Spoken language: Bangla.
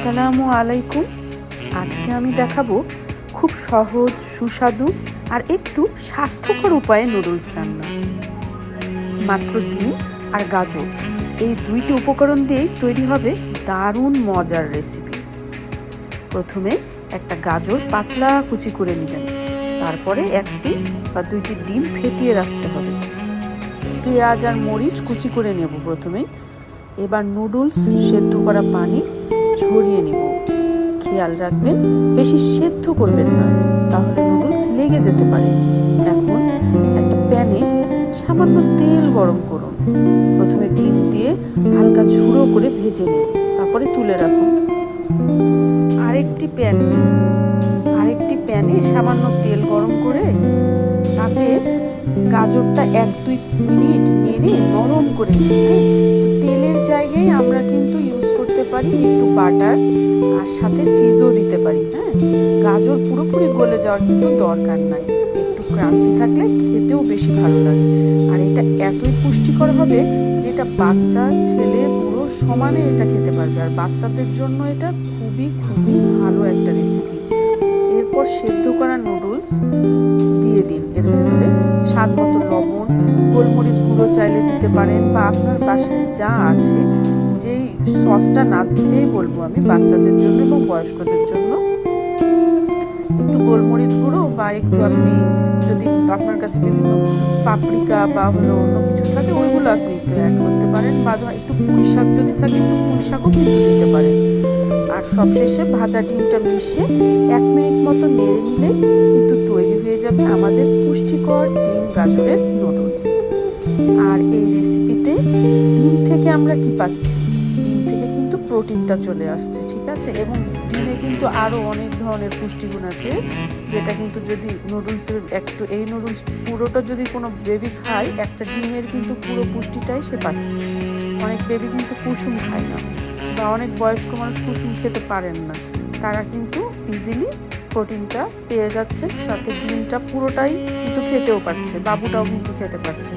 আসসালামু আলাইকুম। আজকে আমি দেখাবো খুব সহজ, সুস্বাদু আর একটু স্বাস্থ্যকর উপায়ে নুডলস রান্না। মাত্র ডিম আর গাজর, এই দুইটি উপকরণ দিয়েই তৈরি হবে দারুণ মজার রেসিপি। প্রথমে একটা গাজর পাতলা কুচি করে নেবেন, তারপরে একটি বা দুইটি ডিম ফেটিয়ে রাখতে হবে। পেঁয়াজ আর মরিচ কুচি করে নেব প্রথমেই। এবার নুডলস সেদ্ধ করা পানি ঝরিয়ে নিব। খেয়াল রাখবেন বেশি সেদ্ধ করবেন না, তাহলে নুডলস লেগে যেতে পারে। এখন একটা প্যানে সামান্য তেল গরম করুন। প্রথমে ডিম দিয়ে হালকা ঝুড়ো করে ভেজে নিন, তারপরে তুলে রাখুন। আরেকটি প্যানে সামান্য তেল গরম করে তাতে গাজরটা 1-2 মিনিট নেড়ে নরম করে নিন। তেলের জায়গায় আমরা কিন্তু ইউজ করতে পারি একটু বাটার, আর সাথে চিজও দিতে পারি। গাজর পুরোপুরি গলে যাওয়ার কিন্তু দরকার নাই, একটু ক্রাঞ্চি থাকলে খেতেও বেশি ভালো লাগে। আর এটা এতই পুষ্টিকর হবে যেটা বাচ্চা, ছেলে, বুড়ো সমানে এটা খেতে পারবে। আর বাচ্চাদের জন্য এটা খুবই খুবই ভালো একটা রেসিপি। এরপর সেদ্ধ করা নুডলস দিয়ে দিন। এর ভেতরে স্বাদ মতো লবণ, গোলমরিচ গুঁড়ো চাইলে দিতে পারেন, বা আপনার বাসায় যা আছে, যেই সসটা না দিতেই বলবো আমি বাচ্চাদের জন্য এবং বয়স্কদের জন্য, একটু গোলমরিচ গুঁড়ো বা একটু আপনি যদি আপনার কাছে বিভিন্ন পাপরিকা বা অন্য কিছু থাকে ওইগুলো আপনি একটু অ্যাড করতে পারেন, বা একটু পুঁই শাক যদি থাকে একটু পুঁই শাকও কিন্তু দিতে পারেন। আর সবশেষে ভাজা ডিমটা মিশিয়ে 1 মিনিট মতো নেড়ে নিলে কিন্তু তৈরি হয়ে যাবে আমাদের পুষ্টিকর ডিম গাজরের নুডলস। আর এই রেসিপিতে ডিম থেকে আমরা কি পাচ্ছি? ডিম থেকে কিন্তু প্রোটিনটা চলে আসছে, ঠিক আছে? এবং ডিমে কিন্তু আরও অনেক ধরনের পুষ্টিগুণ আছে, যেটা কিন্তু যদি নুডলসের এই নুডলস পুরোটা যদি কোনো বেবি খায়, একটা ডিমের কিন্তু পুরো পুষ্টিটাই সে পাচ্ছে। অনেক বেবি কিন্তু কুসুম খায় না, বা অনেক বয়স্ক মানুষ কুসুম খেতে পারেন না, তারা কিন্তু ইজিলি প্রোটিনটা পেয়ে যাচ্ছে, সাথে ডিমটা পুরোটাই কিন্তু খেতেও পারছে, বাবুটাও কিন্তু খেতে পারছে।